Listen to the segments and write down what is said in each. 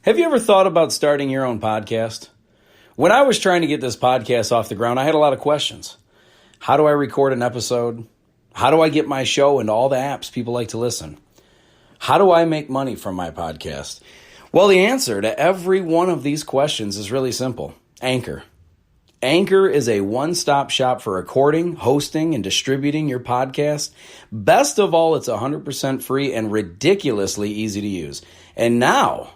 Have you ever thought about starting your own podcast? When I was trying to get this podcast off the ground, I had a lot of questions. How do I record an episode? How do I get my show into all the apps people like to listen? How do I make money from my podcast? Well, the answer to every one of these questions is really simple. Anchor. Anchor is a one-stop shop for recording, hosting, and distributing your podcast. Best of all, it's 100% free and ridiculously easy to use. And now,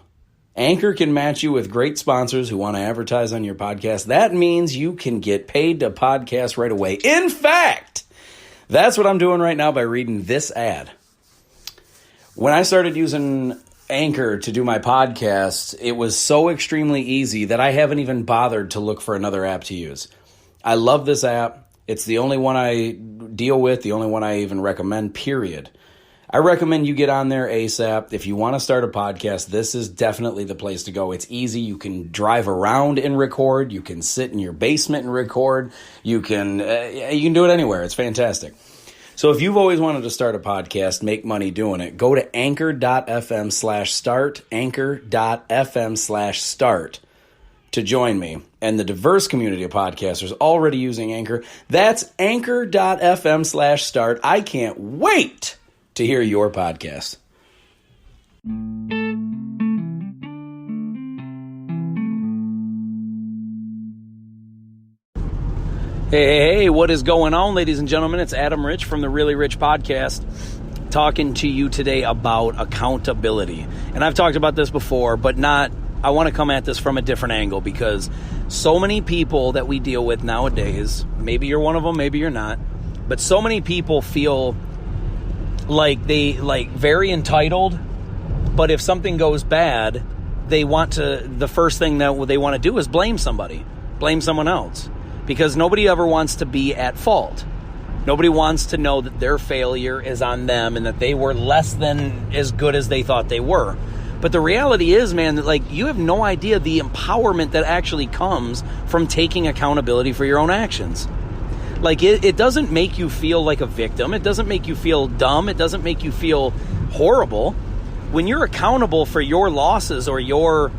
Anchor can match you with great sponsors who want to advertise on your podcast. That means you can get paid to podcast right away. In fact, that's what I'm doing right now by reading this ad. When I started using Anchor to do my podcast, it was so extremely easy that I haven't even bothered to look for another app to use. I love this app. It's the only one I deal with, the only one I even recommend, period. I recommend you get on there ASAP. If you want to start a podcast, this is definitely the place to go. It's easy. You can drive around and record. You can sit in your basement and record. You can do it anywhere. It's fantastic. So if you've always wanted to start a podcast, make money doing it, go to anchor.fm/start, anchor.fm/start to join me and the diverse community of podcasters already using Anchor. That's anchor.fm/start. I can't wait to hear your podcast. Hey, what is going on, ladies and gentlemen? It's Adam Rich from the Really Rich Podcast, talking to you today about accountability. And I've talked about this before, but I want to come at this from a different angle, because so many people that we deal with nowadays, maybe you're one of them, maybe you're not, but so many people feel like very entitled, but if something goes bad, the first thing that they want to do is blame somebody, blame someone else. Because nobody ever wants to be at fault. Nobody wants to know that their failure is on them and that they were less than as good as they thought they were. But the reality is, man, that you have no idea the empowerment that actually comes from taking accountability for your own actions. It doesn't make you feel like a victim. It doesn't make you feel dumb. It doesn't make you feel horrible. When you're accountable for your losses or your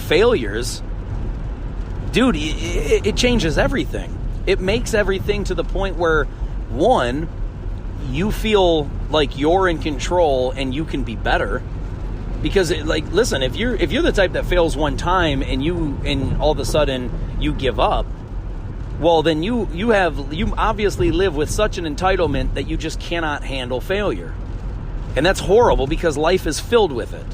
failures, dude, it changes everything. It makes everything to the point where, one, you feel like you're in control and you can be better. Because, listen, if you're the type that fails one time and all of a sudden you give up, well, then you obviously live with such an entitlement that you just cannot handle failure. And that's horrible, because life is filled with it.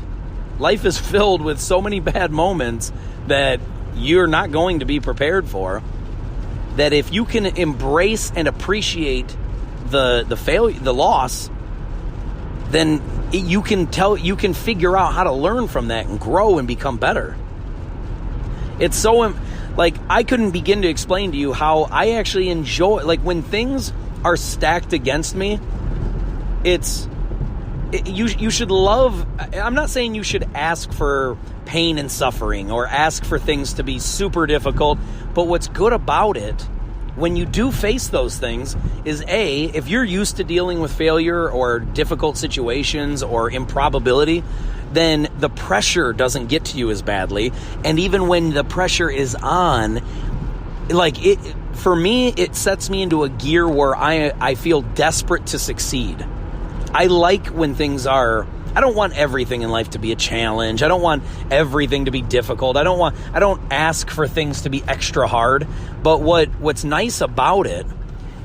Life is filled with so many bad moments that you're not going to be prepared for, that if you can embrace and appreciate the failure, the loss, then you can figure out how to learn from that and grow and become better. It's so, I couldn't begin to explain to you how I actually enjoy, when things are stacked against me, you should love, I'm not saying you should ask for pain and suffering or ask for things to be super difficult, but what's good about it, when you do face those things, is if you're used to dealing with failure or difficult situations or improbability, then the pressure doesn't get to you as badly. And even when the pressure is on, for me, it sets me into a gear where I feel desperate to succeed. I like when things are, I don't want everything in life to be a challenge. I don't want everything to be difficult. I don't ask for things to be extra hard. But what's nice about it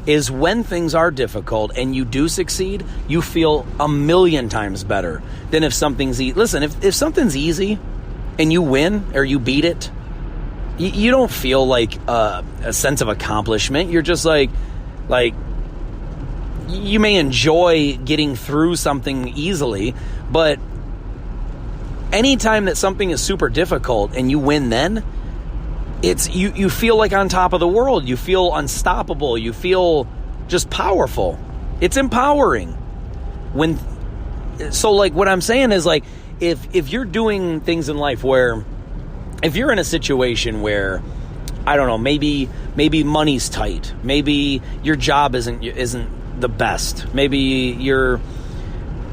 is when things are difficult and you do succeed, you feel a million times better than if something's easy. Listen, if something's easy and you win or you beat it, you don't feel like a sense of accomplishment. You're just like you may enjoy getting through something easily, but anytime that something is super difficult and you win, then it's you feel like on top of the world. You feel unstoppable. You feel just powerful. It's empowering. What I'm saying is, if you're doing things in life where, if you're in a situation where, I don't know, maybe money's tight, maybe your job isn't the best, maybe you're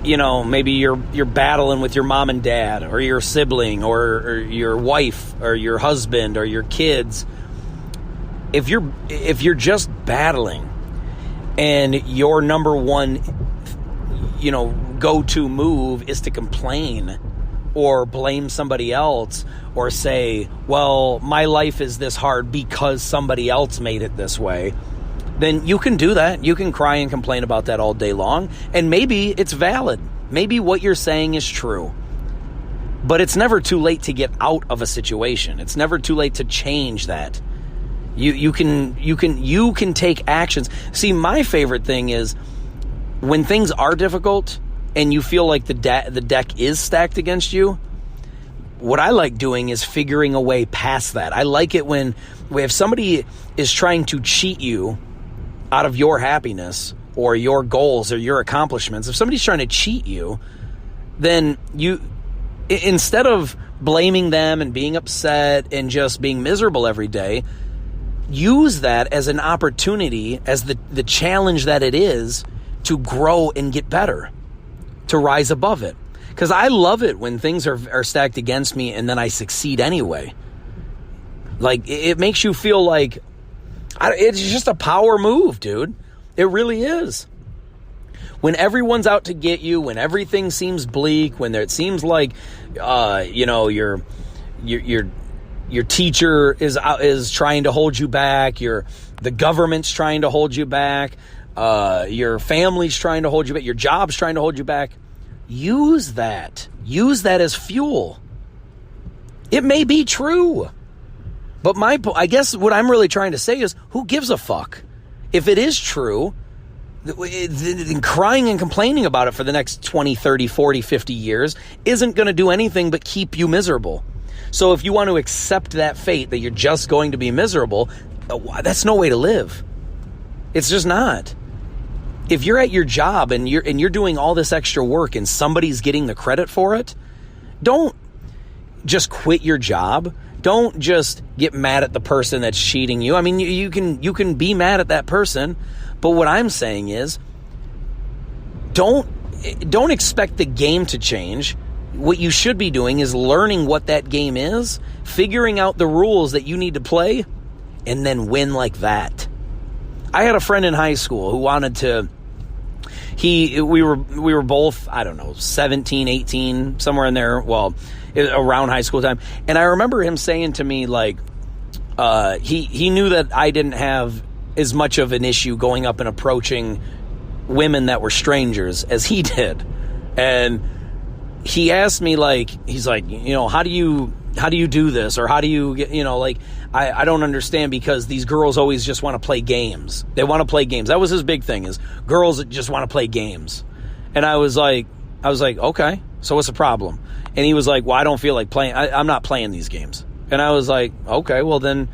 maybe you're battling with your mom and dad or your sibling or your wife or your husband or your kids. If you're just battling and your number one, go-to move is to complain or blame somebody else or say, well, my life is this hard because somebody else made it this way, then you can do that. You can cry and complain about that all day long. And maybe it's valid. Maybe what you're saying is true. But it's never too late to get out of a situation. It's never too late to change that. You can take actions. See, my favorite thing is when things are difficult and you feel like the deck is stacked against you, what I like doing is figuring a way past that. I like it when if somebody is trying to cheat you out of your happiness or your goals or your accomplishments, if somebody's trying to cheat you, then you, instead of blaming them and being upset and just being miserable every day, use that as an opportunity, as the challenge that it is to grow and get better, to rise above it. Because I love it when things are stacked against me and then I succeed anyway. Like, it makes you feel like it's just a power move, dude. It really is. When everyone's out to get you, when everything seems bleak, when it seems like, your teacher is trying to hold you back, the government's trying to hold you back, your family's trying to hold you back, your job's trying to hold you back, use that as fuel. It may be true, but I guess what I'm really trying to say is, who gives a fuck? If it is true, then crying and complaining about it for the next 20, 30, 40, 50 years isn't going to do anything but keep you miserable. So if you want to accept that fate that you're just going to be miserable, that's no way to live. It's just not. If you're at your job and you're doing all this extra work and somebody's getting the credit for it, don't just quit your job. Don't just get mad at the person that's cheating you. I mean, you can be mad at that person, but what I'm saying is, don't expect the game to change. What you should be doing is learning what that game is, figuring out the rules that you need to play, and then win like that. I had a friend in high school who wanted to, we were both, 17, 18, somewhere in there, around high school time. And I remember him saying to me, like, he knew that I didn't have as much of an issue going up and approaching women that were strangers as he did. And he asked me, like, he's like, how do you do this? Or how do you get, I don't understand, because these girls always just want to play games. They want to play games. That was his big thing, is girls that just want to play games. And I was like, okay, so what's the problem? And he was like, well, I don't feel like playing. I'm not playing these games. And I was like, okay, well then,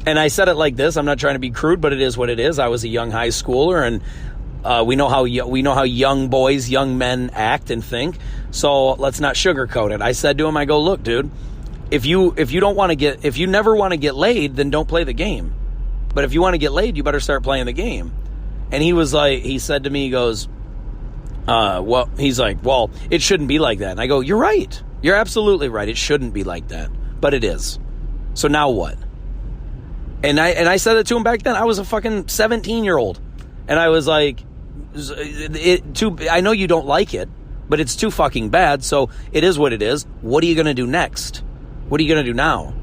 and I said it like this. I'm not trying to be crude, but it is what it is. I was a young high schooler, and we know how young boys, young men act and think. So let's not sugarcoat it. I said to him, I go, look, dude, if you never want to get laid, then don't play the game. But if you want to get laid, you better start playing the game. And he said to me, he goes, well, it shouldn't be like that. And I go, you're right. You're absolutely right. It shouldn't be like that, but it is. So now what? And I said it to him back then. I was a fucking 17-year-old. And I was like, I know you don't like it, but it's too fucking bad. So it is what it is. What are you going to do next? What are you going to do now?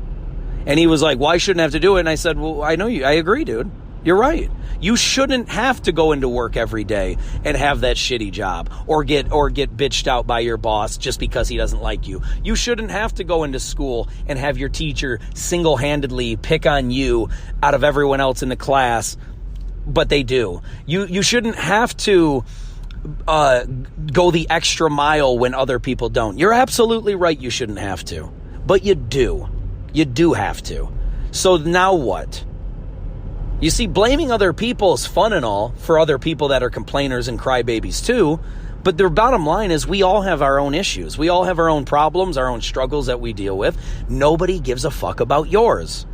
And he was like, well, I shouldn't have to do it. And I said, well, I know you. I agree, dude. You're right. You shouldn't have to go into work every day and have that shitty job or get bitched out by your boss just because he doesn't like you. You shouldn't have to go into school and have your teacher single-handedly pick on you out of everyone else in the class, but they do. You shouldn't have to go the extra mile when other people don't. You're absolutely right, you shouldn't have to. But you do. You do have to. So now what? You see, blaming other people is fun and all for other people that are complainers and crybabies too, but the bottom line is we all have our own issues. We all have our own problems, our own struggles that we deal with. Nobody gives a fuck about yours.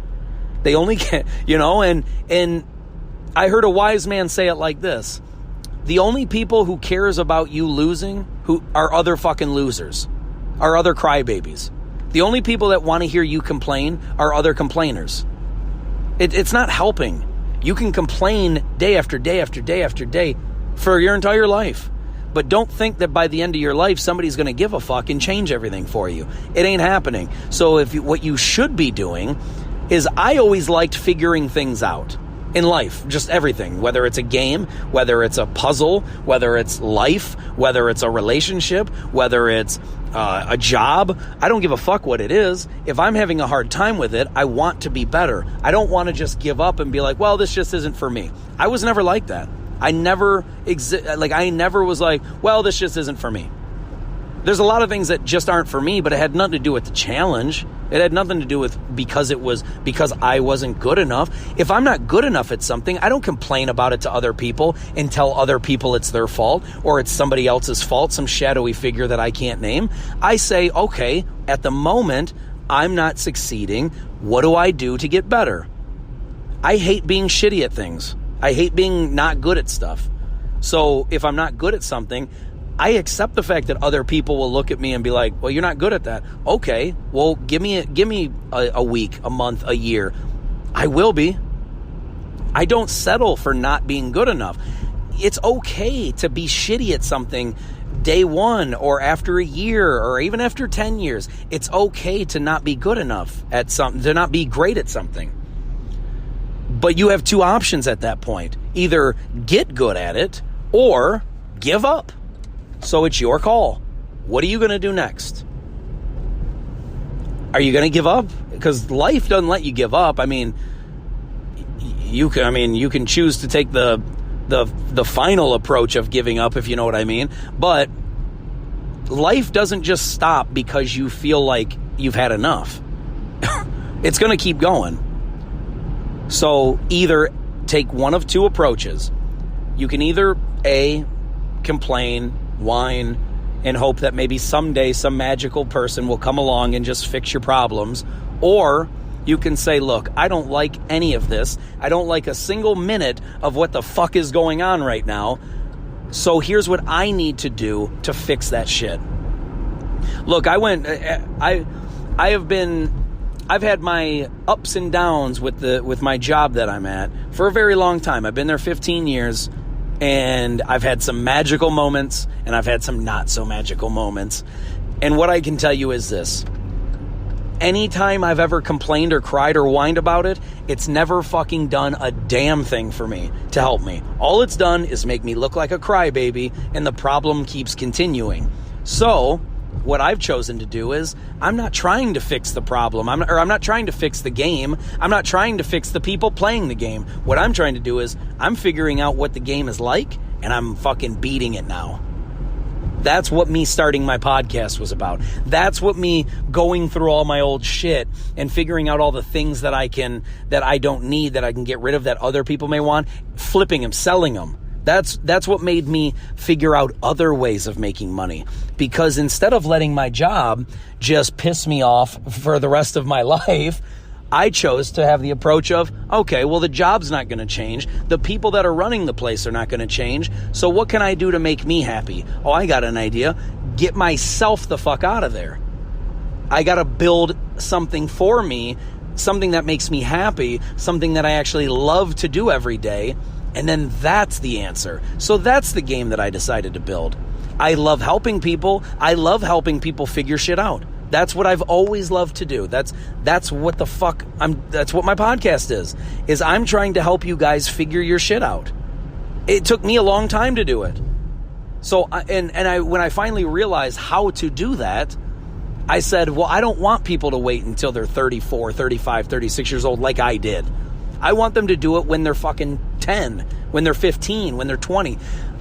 They only get, and I heard a wise man say it like this. The only people who cares about you losing who are other fucking losers, are other crybabies. The only people that want to hear you complain are other complainers. It's not helping. You can complain day after day after day after day for your entire life. But don't think that by the end of your life, somebody's going to give a fuck and change everything for you. It ain't happening. So what you should be doing is, I always liked figuring things out in life, just everything, whether it's a game, whether it's a puzzle, whether it's life, whether it's a relationship, whether it's a job. I don't give a fuck what it is. If I'm having a hard time with it, I want to be better. I don't want to just give up and be like, well, this just isn't for me. I was never like that. I never was like, well, this just isn't for me. There's a lot of things that just aren't for me, but it had nothing to do with the challenge. It had nothing to do with because I wasn't good enough. If I'm not good enough at something, I don't complain about it to other people and tell other people it's their fault or it's somebody else's fault, some shadowy figure that I can't name. I say, okay, at the moment, I'm not succeeding. What do I do to get better? I hate being shitty at things. I hate being not good at stuff. So if I'm not good at something, I accept the fact that other people will look at me and be like, well, you're not good at that. Okay, well, give me a week, a month, a year. I will be. I don't settle for not being good enough. It's okay to be shitty at something day one or after a year or even after 10 years. It's okay to not be good enough at something, to not be great at something. But you have two options at that point. Either get good at it or give up. So it's your call. What are you going to do next? Are you going to give up? Because life doesn't let you give up. I mean, you can choose to take the final approach of giving up, if you know what I mean. But life doesn't just stop because you feel like you've had enough. It's going to keep going. So either take one of two approaches. You can either A, complain, whine, and hope that maybe someday some magical person will come along and just fix your problems. Or you can say, look, I don't like any of this. I don't like a single minute of what the fuck is going on right now. So here's what I need to do to fix that shit. Look, I've had my ups and downs with my job that I'm at for a very long time. I've been there 15 years, and I've had some magical moments, and I've had some not so magical moments. And what I can tell you is this. Anytime I've ever complained or cried or whined about it, it's never fucking done a damn thing for me to help me. All it's done is make me look like a crybaby, and the problem keeps continuing. So what I've chosen to do is, I'm not trying to fix the problem. I'm not trying to fix the game. I'm not trying to fix the people playing the game. What I'm trying to do is, I'm figuring out what the game is like, and I'm fucking beating it now. That's what me starting my podcast was about. That's what me going through all my old shit and figuring out all the things that I don't need, that I can get rid of, that other people may want, flipping them, selling them. That's what made me figure out other ways of making money. Because instead of letting my job just piss me off for the rest of my life, I chose to have the approach of, okay, well, the job's not going to change. The people that are running the place are not going to change. So what can I do to make me happy? Oh, I got an idea. Get myself the fuck out of there. I got to build something for me, something that makes me happy, something that I actually love to do every day. And then that's the answer. So that's the game that I decided to build. I love helping people. I love helping people figure shit out. That's what I've always loved to do. That's what the fuck that's what my podcast is I'm trying to help you guys figure your shit out. It took me a long time to do it. So when I finally realized how to do that, I said, well, I don't want people to wait until they're 34, 35, 36 years old like I did. I want them to do it when they're fucking 10, when they're 15, when they're 20.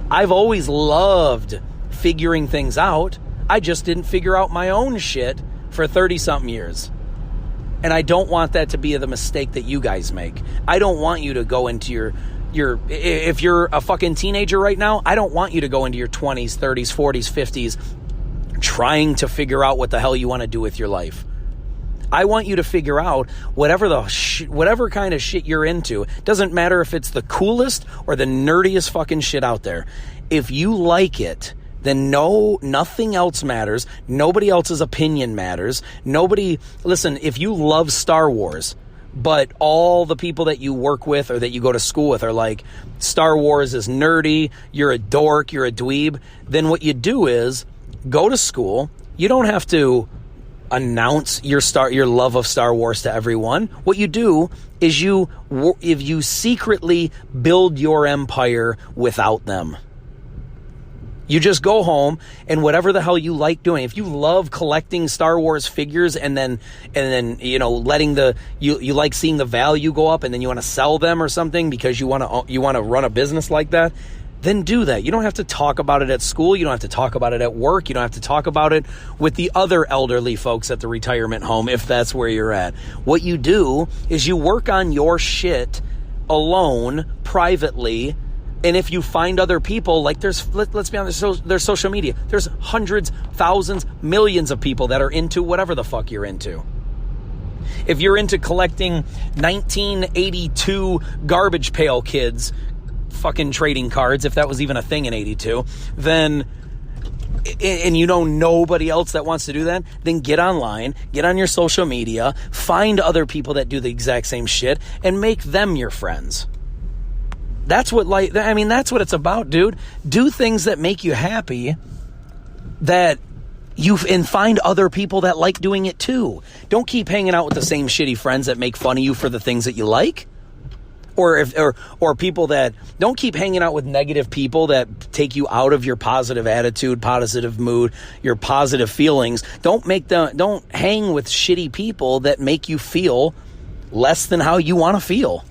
I've always loved figuring things out. I just didn't figure out my own shit for 30-something years. And I don't want that to be the mistake that you guys make. I don't want you to go into if you're a fucking teenager right now, I don't want you to go into your 20s, 30s, 40s, 50s trying to figure out what the hell you want to do with your life. I want you to figure out whatever kind of shit you're into. Doesn't matter if it's the coolest or the nerdiest fucking shit out there. If you like it, then nothing else matters. Nobody else's opinion matters. Listen, if you love Star Wars, but all the people that you work with or that you go to school with are like, Star Wars is nerdy, you're a dork, you're a dweeb, then what you do is go to school. You don't have to announce your love of Star Wars to everyone. What you do is if you secretly build your empire without them. You just go home and whatever the hell you like doing. If you love collecting Star Wars figures and then letting you like seeing the value go up and then you want to sell them or something because you want to run a business like that, then do that. You don't have to talk about it at school. You don't have to talk about it at work. You don't have to talk about it with the other elderly folks at the retirement home if that's where you're at. What you do is you work on your shit alone, privately. And if you find other people, like let's be honest, there's social media. There's hundreds, thousands, millions of people that are into whatever the fuck you're into. If you're into collecting 1982 garbage pail kids fucking trading cards, if that was even a thing in 82, then, and you know nobody else that wants to do that, then get online, get on your social media, find other people that do the exact same shit, and make them your friends. That's what that's what it's about, dude. Do things that make you happy, and find other people that like doing it too. Don't keep hanging out with the same shitty friends that make fun of you for the things that you like. Or people that don't keep hanging out with negative people that take you out of your positive attitude, positive mood, your positive feelings. Don't hang with shitty people that make you feel less than how you want to feel.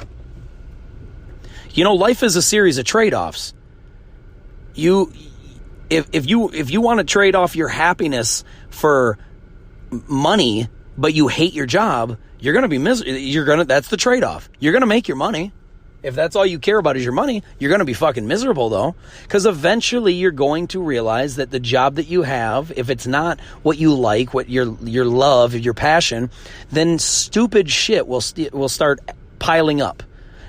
Life is a series of trade-offs. If you want to trade off your happiness for money, but you hate your job, you're going to be miserable. That's the trade-off. You're going to make your money. If that's all you care about is your money, you're going to be fucking miserable though. Because eventually you're going to realize that the job that you have, if it's not what you like, what your love, your passion, then stupid shit will start piling up.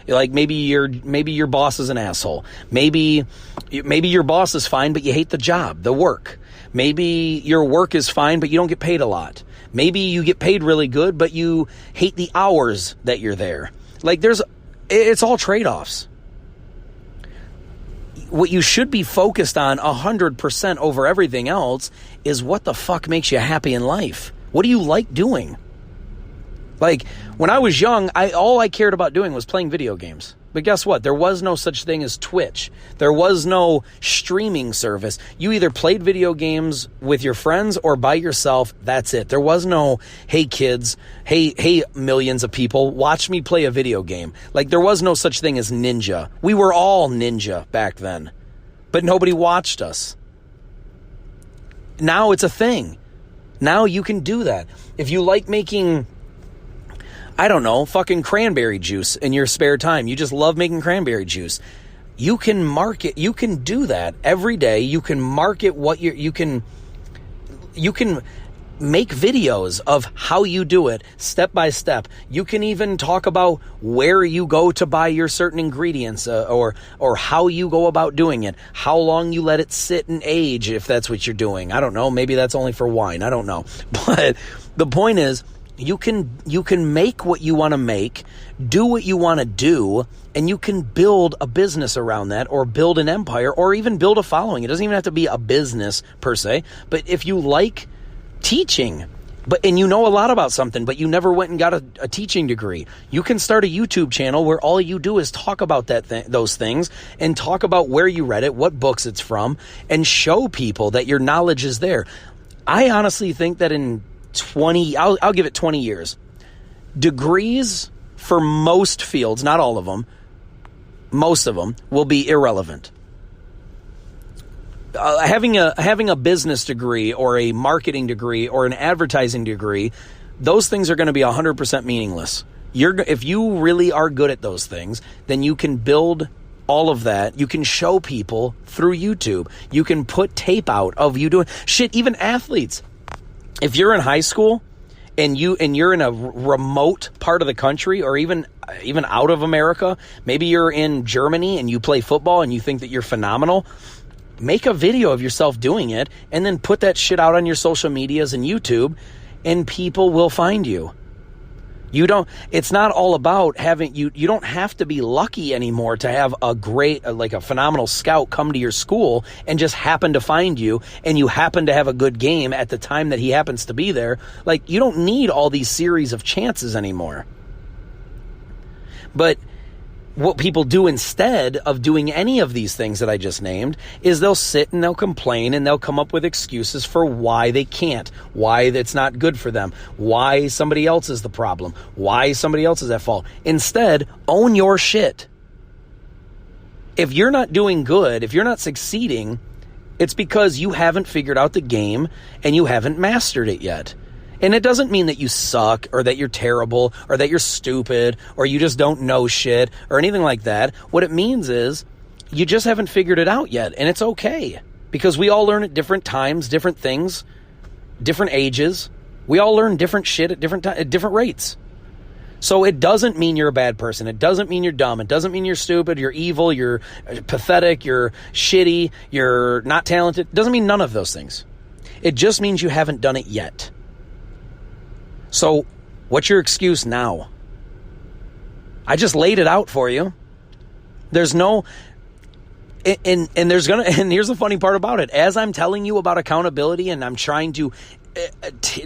Like maybe your boss is an asshole. Maybe your boss is fine, but you hate the job, the work. Maybe your work is fine, but you don't get paid a lot. Maybe you get paid really good, but you hate the hours that you're there. Like it's all trade-offs. What you should be focused on 100% over everything else is what the fuck makes you happy in life. What do you like doing? Like, when I was young, all I cared about doing was playing video games. But guess what? There was no such thing as Twitch. There was no streaming service. You either played video games with your friends or by yourself. That's it. There was no, hey kids, hey millions of people, watch me play a video game. Like, there was no such thing as Ninja. We were all Ninja back then. But nobody watched us. Now it's a thing. Now you can do that. If you like making, I don't know, fucking cranberry juice in your spare time. You just love making cranberry juice. You can market, you can do that every day. You can market what you can make videos of how you do it step by step. You can even talk about where you go to buy your certain ingredients or how you go about doing it, how long you let it sit and age if that's what you're doing. I don't know. Maybe that's only for wine. I don't know. But the point is, you can make what you want to make, do what you want to do, and you can build a business around that, or build an empire, or even build a following. It doesn't even have to be a business per se, but if you like teaching, and you know a lot about something, but you never went and got a teaching degree, you can start a YouTube channel where all you do is talk about those things, and talk about where you read it, what books it's from, and show people that your knowledge is there. I honestly think that in I'll give it 20 years. Degrees for most fields, not all of them, most of them will be irrelevant. Having a business degree or a marketing degree or an advertising degree, those things are going to be 100% meaningless. If you really are good at those things, then you can build all of that. You can show people through YouTube. You can put tape out of you doing shit, even athletes. If you're in high school and you're in a remote part of the country, or even out of America, maybe you're in Germany and you play football and you think that you're phenomenal, make a video of yourself doing it and then put that shit out on your social medias and YouTube, and people will find you. It's not all about you don't have to be lucky anymore to have a great, like a phenomenal scout come to your school and just happen to find you, and you happen to have a good game at the time that he happens to be there. Like, you don't need all these series of chances anymore. But what people do instead of doing any of these things that I just named is they'll sit and they'll complain and they'll come up with excuses for why they can't, why it's not good for them, why somebody else is the problem, why somebody else is at fault. Instead, own your shit. If you're not doing good, if you're not succeeding, it's because you haven't figured out the game and you haven't mastered it yet. And it doesn't mean that you suck or that you're terrible or that you're stupid or you just don't know shit or anything like that. What it means is you just haven't figured it out yet. And it's okay, because we all learn at different times, different things, different ages. We all learn different shit at different rates. So it doesn't mean you're a bad person. It doesn't mean you're dumb. It doesn't mean you're stupid, you're evil, you're pathetic, you're shitty, you're not talented. It doesn't mean none of those things. It just means you haven't done it yet. So, what's your excuse now? I just laid it out for you. There's no, and here's the funny part about it. As I'm telling you about accountability and I'm trying to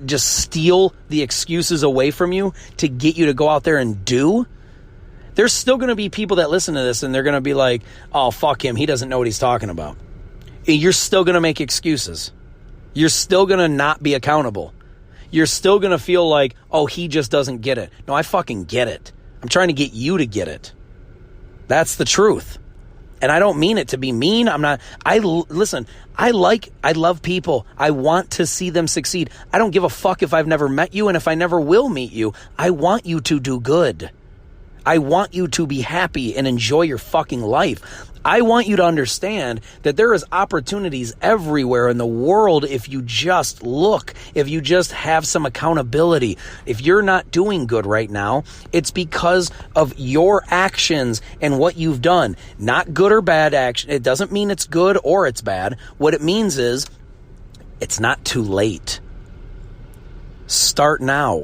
just steal the excuses away from you to get you to go out there and do, there's still going to be people that listen to this and they're going to be like, oh, fuck him, he doesn't know what he's talking about. You're still going to make excuses. You're still going to not be accountable. You're still going to feel like, oh, he just doesn't get it. No, I fucking get it. I'm trying to get you to get it. That's the truth. And I don't mean it to be mean. Listen, I love people. I want to see them succeed. I don't give a fuck if I've never met you and if I never will meet you. I want you to do good. I want you to be happy and enjoy your fucking life. I want you to understand that there is opportunities everywhere in the world if you just look, if you just have some accountability. If you're not doing good right now, it's because of your actions and what you've done. Not good or bad action. It doesn't mean it's good or it's bad. What it means is it's not too late. Start now.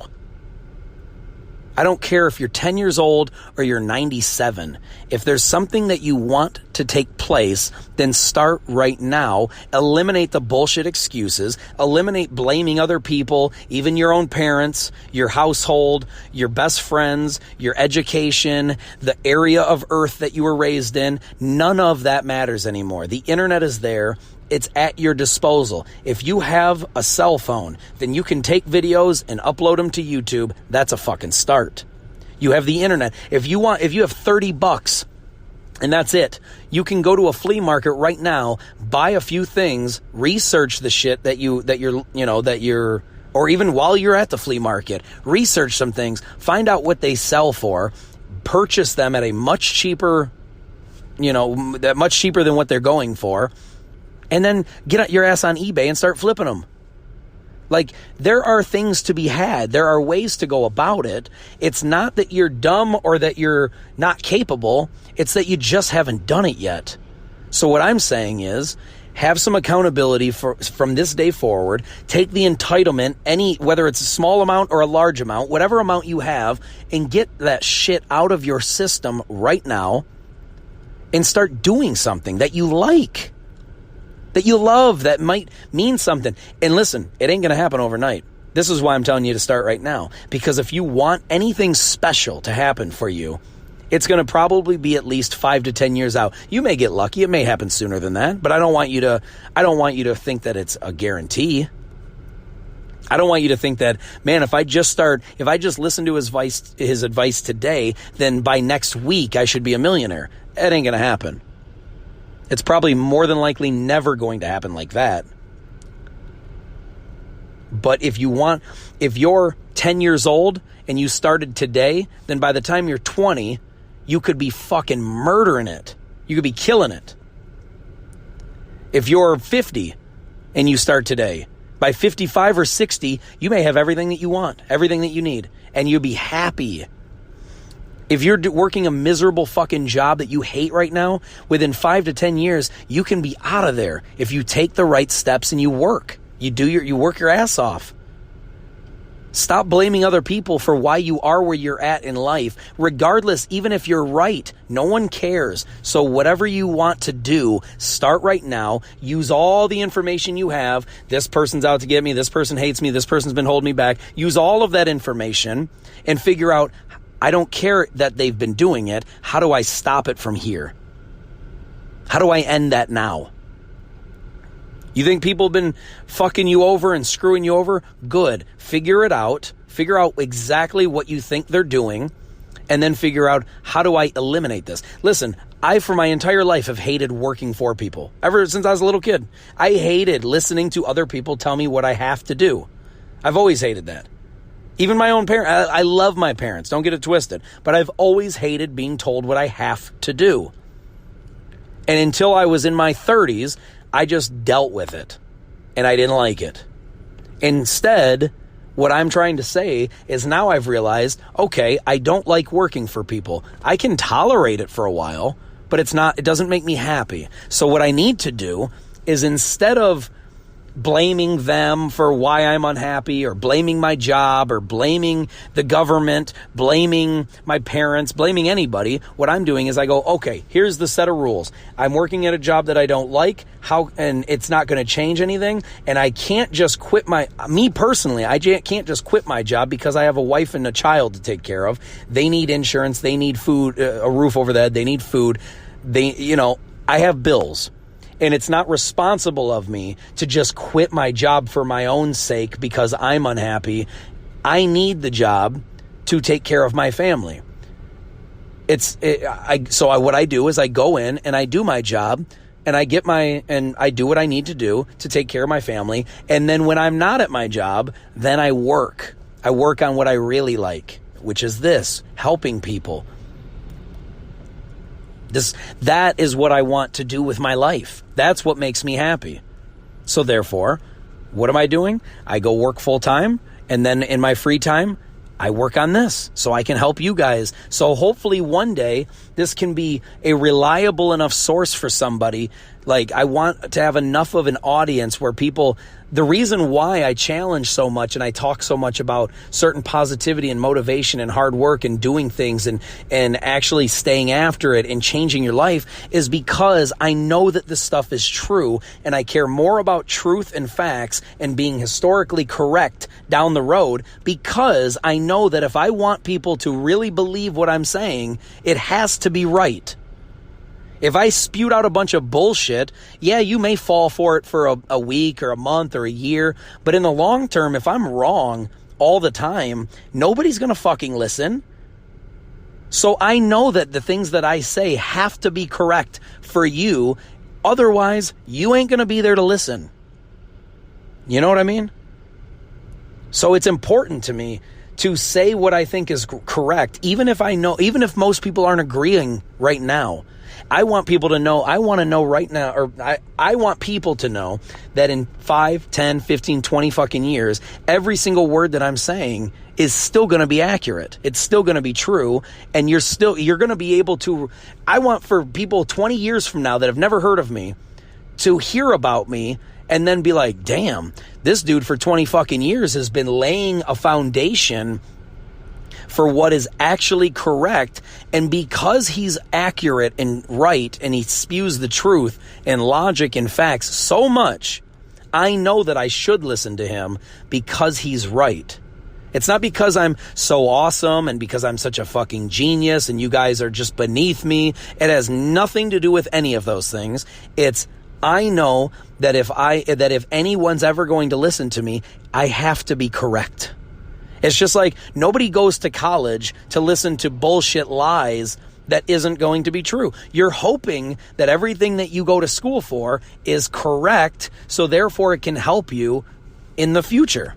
I don't care if you're 10 years old or you're 97. If there's something that you want to take place, then start right now. Eliminate the bullshit excuses. Eliminate blaming other people, even your own parents, your household, your best friends, your education, the area of earth that you were raised in. None of that matters anymore. The internet is there. It's at your disposal. If you have a cell phone, then you can take videos and upload them to YouTube. That's a fucking start. You have the internet. If you have $30 and that's it, you can go to a flea market right now, buy a few things, research the shit or even while you're at the flea market, research some things, find out what they sell for, purchase them at a much cheaper, much cheaper than what they're going for. And then get your ass on eBay and start flipping them. Like, there are things to be had. There are ways to go about it. It's not that you're dumb or that you're not capable. It's that you just haven't done it yet. So what I'm saying is, have some accountability from this day forward. Take the entitlement, whether it's a small amount or a large amount, whatever amount you have, and get that shit out of your system right now and start doing something that you like, that you love, that might mean something. And listen, it ain't going to happen overnight. This is why I'm telling you to start right now. Because if you want anything special to happen for you, it's going to probably be at least 5 to 10 years out. You may get lucky. It may happen sooner than that. But I don't want you to think that it's a guarantee. I don't want you to think that, man, if I just listen to his advice today, then by next week I should be a millionaire. It ain't going to happen. It's probably more than likely never going to happen like that. But if you're 10 years old and you started today, then by the time you're 20, you could be fucking murdering it. You could be killing it. If you're 50 and you start today, By 55 or 60, you may have everything that you want, everything that you need, and you'll be happy. If you're working a miserable fucking job that you hate right now, within 5 to 10 years, you can be out of there if you take the right steps and you work. You work your ass off. Stop blaming other people for why you are where you're at in life. Regardless, even if you're right, no one cares. So whatever you want to do, start right now. Use all the information you have. This person's out to get me. This person hates me. This person's been holding me back. Use all of that information and figure out, I don't care that they've been doing it. How do I stop it from here? How do I end that now? You think people have been fucking you over and screwing you over? Good. Figure it out. Figure out exactly what you think they're doing, and then figure out, how do I eliminate this? Listen, I, for my entire life, have hated working for people. Ever since I was a little kid. I hated listening to other people tell me what I have to do. I've always hated that. Even my own parents. I love my parents. Don't get it twisted. But I've always hated being told what I have to do. And until I was in my 30s, I just dealt with it, and I didn't like it. Instead, what I'm trying to say is now I've realized, okay, I don't like working for people. I can tolerate it for a while, but it doesn't make me happy. So what I need to do is, instead of blaming them for why I'm unhappy, or blaming my job, or blaming the government, blaming my parents, blaming anybody, what I'm doing is I go, okay, here's the set of rules. I'm working at a job that I don't like, and it's not going to change anything, and I can't just quit me personally, I can't just quit my job because I have a wife and a child to take care of. They need insurance, they need food, a roof over their head, they need food. I have bills. And it's not responsible of me to just quit my job for my own sake because I'm unhappy. I need the job to take care of my family. What I do is I go in and I do my job, and I do what I need to do to take care of my family. And then when I'm not at my job, then I work. I work on what I really like, which is helping people. That is what I want to do with my life. That's what makes me happy. So therefore, what am I doing? I go work full time, and then in my free time, I work on this so I can help you guys. So hopefully one day this can be a reliable enough source for somebody. Like, I want to have enough of an audience where people, the reason why I challenge so much and I talk so much about certain positivity and motivation and hard work and doing things and actually staying after it and changing your life is because I know that this stuff is true, and I care more about truth and facts and being historically correct down the road, because I know that if I want people to really believe what I'm saying, it has to be right. If I spewed out a bunch of bullshit, yeah, you may fall for it for a week or a month or a year, but in the long term, if I'm wrong all the time, nobody's going to fucking listen. So I know that the things that I say have to be correct for you. Otherwise, you ain't going to be there to listen. You know what I mean? So it's important to me to say what I think is correct, even if most people aren't agreeing right now. I want people to know, I want to know right now, or I want people to know that in 5, 10, 15, 20 fucking years, every single word that I'm saying is still going to be accurate. It's still going to be true. And you're going to be able to, I want for people 20 years from now that have never heard of me to hear about me and then be like, damn, this dude for 20 fucking years has been laying a foundation for what is actually correct. And because he's accurate and right, and he spews the truth and logic and facts so much, I know that I should listen to him because he's right. It's not because I'm so awesome and because I'm such a fucking genius and you guys are just beneath me. It has nothing to do with any of those things. I know that if anyone's ever going to listen to me, I have to be correct. It's just like nobody goes to college to listen to bullshit lies that isn't going to be true. You're hoping that everything that you go to school for is correct, so therefore it can help you in the future.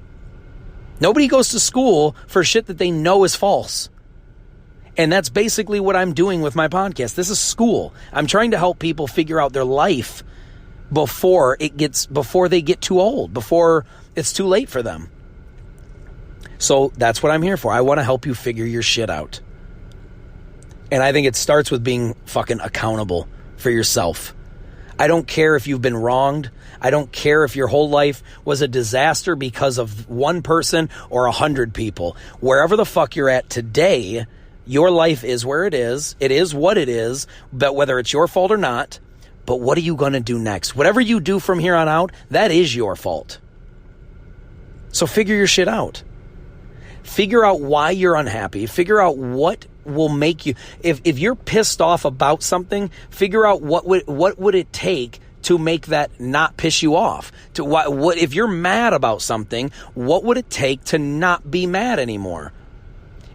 Nobody goes to school for shit that they know is false. And that's basically what I'm doing with my podcast. This is school. I'm trying to help people figure out their life before they get too old, before It's too late for them. So that's what I'm here for. I want to help you figure your shit out. And I think it starts with being fucking accountable for yourself. I don't care if you've been wronged. I don't care if your whole life was a disaster because of one person or 100 people. Wherever the fuck you're at today, your life is where it is. It is what it is, but whether it's your fault or not, but what are you going to do next? Whatever you do from here on out, that is your fault. So figure your shit out. Figure out why you're unhappy. Figure out what will make you, if you're pissed off about something, figure out what would it take to make that not piss you off. What if you're mad about something, what would it take to not be mad anymore?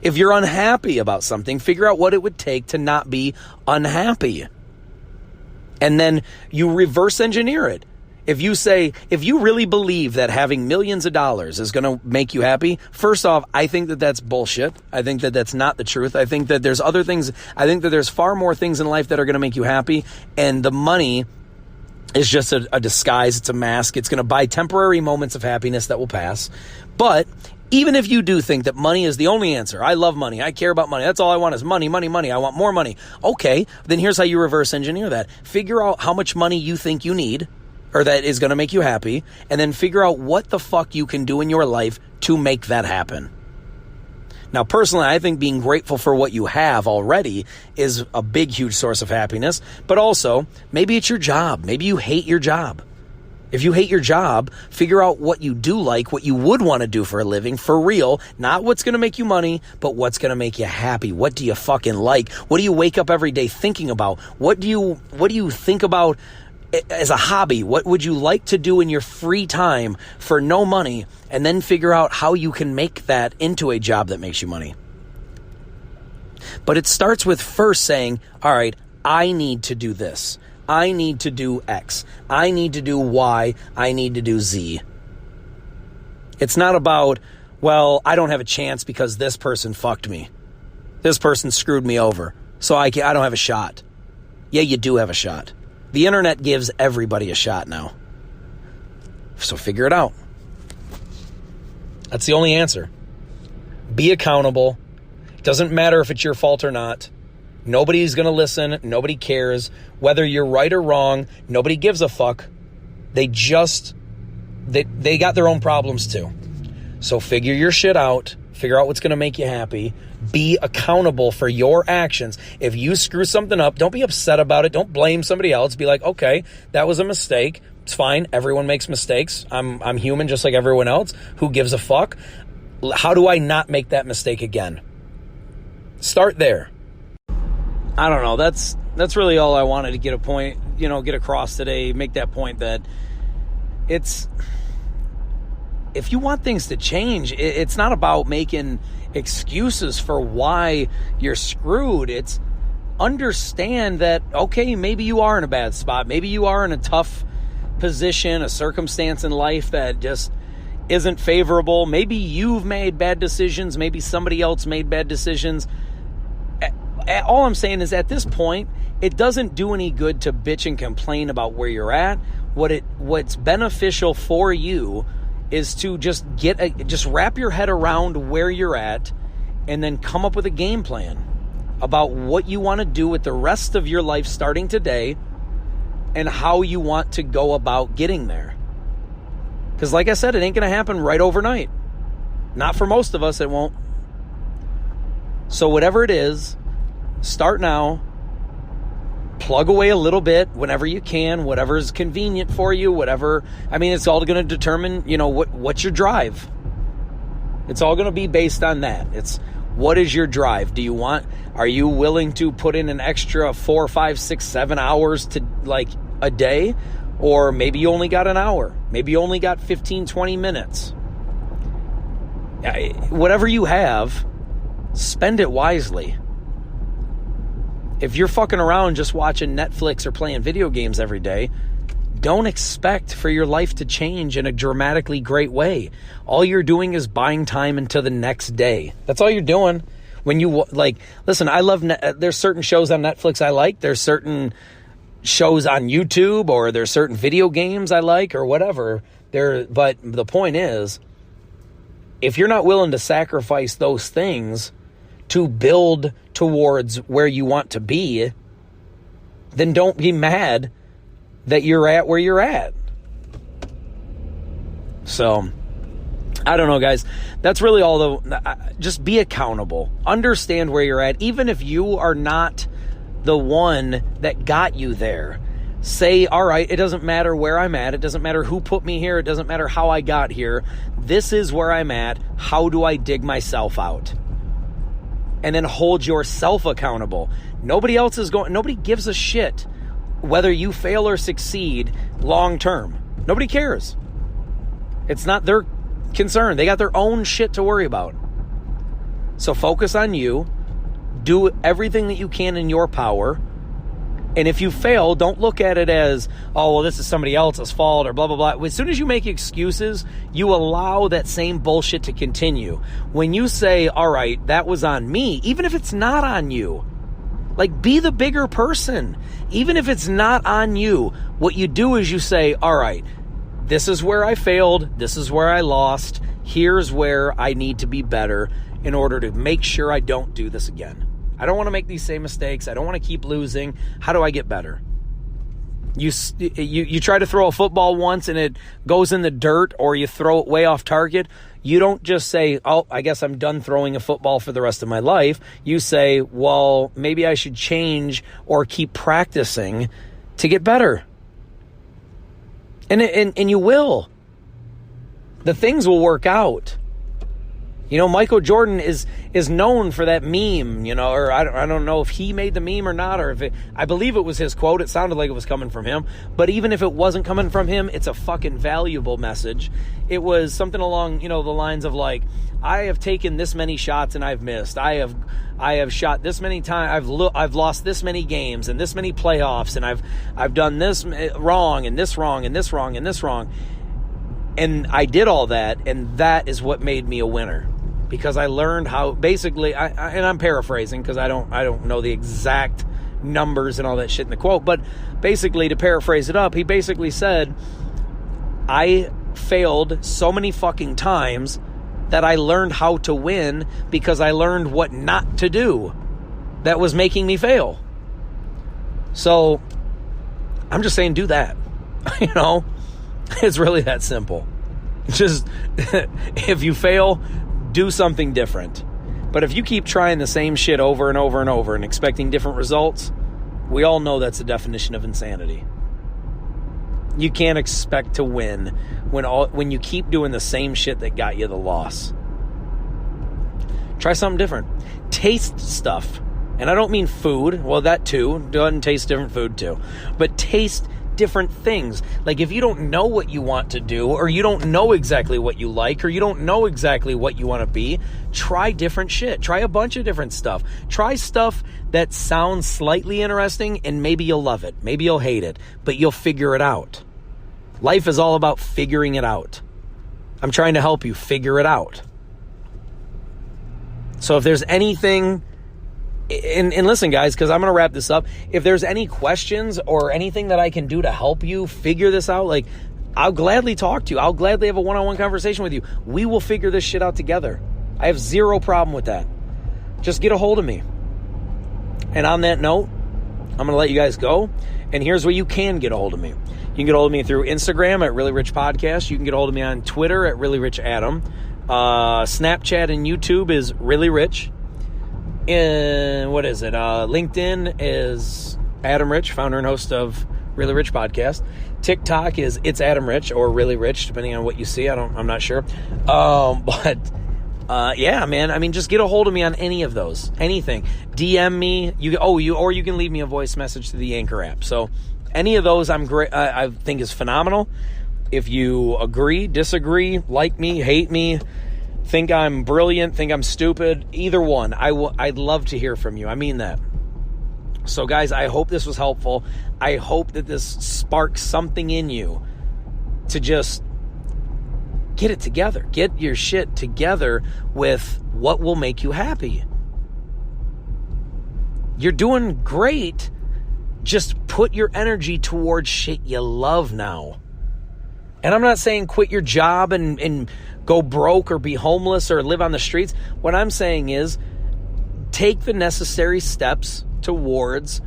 If you're unhappy about something, figure out what it would take to not be unhappy. And then you reverse engineer it. If you really believe that having millions of dollars is going to make you happy, first off, I think that that's bullshit. I think that that's not the truth. I think that there's other things. I think that there's far more things in life that are going to make you happy. And the money is just a disguise. It's a mask. It's going to buy temporary moments of happiness that will pass. But even if you do think that money is the only answer, I love money, I care about money, that's all I want is money, money, money, I want more money. Okay, then here's how you reverse engineer that. Figure out how much money you think you need, or that is going to make you happy, and then figure out what the fuck you can do in your life to make that happen. Now, personally, I think being grateful for what you have already is a big, huge source of happiness, but also, maybe it's your job. Maybe you hate your job. If you hate your job, figure out what you do like, what you would want to do for a living, for real, not what's going to make you money, but what's going to make you happy. What do you fucking like? What do you wake up every day thinking about? What do you think about as a hobby? What would you like to do in your free time for no money? And then figure out how you can make that into a job that makes you money. But it starts with first saying, all right, I need to do this. I need to do X. I need to do Y. I need to do Z. It's not about, well, I don't have a chance because this person fucked me. This person screwed me over, so I don't have a shot. Yeah, you do have a shot. The internet gives everybody a shot now. So figure it out. That's the only answer. Be accountable. It doesn't matter if it's your fault or not. Nobody's going to listen. Nobody cares. Whether you're right or wrong, nobody gives a fuck. They got their own problems too. So figure your shit out. Figure out what's going to make you happy. Be accountable for your actions. If you screw something up, don't be upset about it. Don't blame somebody else. Be like, okay, that was a mistake. It's fine. Everyone makes mistakes. I'm human just like everyone else. Who gives a fuck? How do I not make that mistake again? Start there. I don't know. That's really all I wanted to get across today. Make that point that if you want things to change, it's not about making excuses for why you're screwed. It's understand that, okay, maybe you are in a bad spot. Maybe you are in a tough position, a circumstance in life that just isn't favorable. Maybe you've made bad decisions. Maybe somebody else made bad decisions. All I'm saying is at this point, it doesn't do any good to bitch and complain about where you're at. What's beneficial for you is to just wrap your head around where you're at and then come up with a game plan about what you want to do with the rest of your life starting today and how you want to go about getting there. Because like I said, it ain't going to happen right overnight. Not for most of us, it won't. So whatever it is, start now. Plug away a little bit whenever you can, whatever's convenient for you, whatever. I mean, it's all going to determine, what's your drive. It's all going to be based on that. It's what is your drive? Are you willing to put in an extra 4, 5, 6, 7 hours to a day? Or maybe you only got an hour. Maybe you only got 15, 20 minutes. Whatever you have, spend it wisely. If you're fucking around just watching Netflix or playing video games every day, don't expect for your life to change in a dramatically great way. All you're doing is buying time into the next day. That's all you're doing. When you listen, I love, there's certain shows on Netflix I like. There's certain shows on YouTube, or there's certain video games I like, or whatever. But the point is, if you're not willing to sacrifice those things to build towards where you want to be, then don't be mad that you're at where you're at. So, I don't know, guys. That's really all. Just be accountable. Understand where you're at. Even if you are not the one that got you there. Say, all right, it doesn't matter where I'm at. It doesn't matter who put me here. It doesn't matter how I got here. This is where I'm at. How do I dig myself out? And then hold yourself accountable. Nobody gives a shit whether you fail or succeed long term. Nobody cares. It's not their concern. They got their own shit to worry about. So focus on you. Do everything that you can in your power. And if you fail, don't look at it as, oh, well, this is somebody else's fault or blah, blah, blah. As soon as you make excuses, you allow that same bullshit to continue. When you say, all right, that was on me, even if it's not on you, like, be the bigger person. Even if it's not on you, what you do is you say, all right, this is where I failed. This is where I lost. Here's where I need to be better in order to make sure I don't do this again. I don't want to make these same mistakes. I don't want to keep losing. How do I get better? You try to throw a football once and it goes in the dirt, or you throw it way off target. You don't just say, oh, I guess I'm done throwing a football for the rest of my life. You say, well, maybe I should change or keep practicing to get better. And you will. The things will work out. You know, Michael Jordan is known for that meme, you know, or I don't know if he made the meme or not, or I believe it was his quote. It sounded like it was coming from him. But even if it wasn't coming from him, it's a fucking valuable message. It was something along, the lines of like, I have taken this many shots and I've missed. I have shot this many times. I've lost this many games and this many playoffs, and I've done this wrong and this wrong and this wrong and this wrong. And I did all that, and that is what made me a winner. Because I learned how, basically, and I'm paraphrasing because I don't know the exact numbers and all that shit in the quote, but basically, to paraphrase it up, he basically said, I failed so many fucking times that I learned how to win because I learned what not to do that was making me fail. So, I'm just saying, do that. It's really that simple. Just, if you fail, do something different. But if you keep trying the same shit over and over and over and expecting different results, we all know that's the definition of insanity. You can't expect to win when you keep doing the same shit that got you the loss. Try something different. Taste stuff. And I don't mean food. Well, that too. Go ahead and taste different food too. But taste different things. Like, if you don't know what you want to do, or you don't know exactly what you like, or you don't know exactly what you want to be, try different shit. Try a bunch of different stuff. Try stuff that sounds slightly interesting, and maybe you'll love it. Maybe you'll hate it, but you'll figure it out. Life is all about figuring it out. I'm trying to help you figure it out. So if there's anything, and listen, guys, because I'm going to wrap this up. If there's any questions or anything that I can do to help you figure this out, like, I'll gladly talk to you. I'll gladly have a one-on-one conversation with you. We will figure this shit out together. I have zero problem with that. Just get a hold of me. And on that note, I'm going to let you guys go. And here's where you can get a hold of me. You can get a hold of me through Instagram at Really Rich Podcast. You can get a hold of me on Twitter at Really Rich Adam. Snapchat and YouTube is Really Rich. And what is it? LinkedIn is Adam Rich, founder and host of Really Rich Podcast. TikTok is It's Adam Rich or Really Rich, depending on what you see. I'm not sure. Yeah, man. I mean, just get a hold of me on any of those. Anything. DM me. Or you can leave me a voice message to the Anchor app. So any of those, I think is phenomenal. If you agree, disagree, like me, hate me, think I'm brilliant, think I'm stupid, either one, I'd love to hear from you. I mean that. So guys, I hope this was helpful. I hope that this sparks something in you to just get it together. Get your shit together with what will make you happy. You're doing great. Just put your energy towards shit you love now. And I'm not saying quit your job and go broke or be homeless or live on the streets. What I'm saying is take the necessary steps towards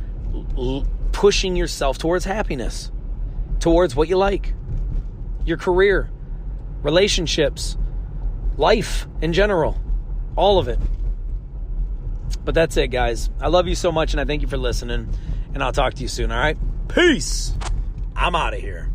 pushing yourself towards happiness, towards what you like, your career, relationships, life in general, all of it. But that's it, guys. I love you so much, and I thank you for listening, and I'll talk to you soon, all right? Peace. I'm out of here.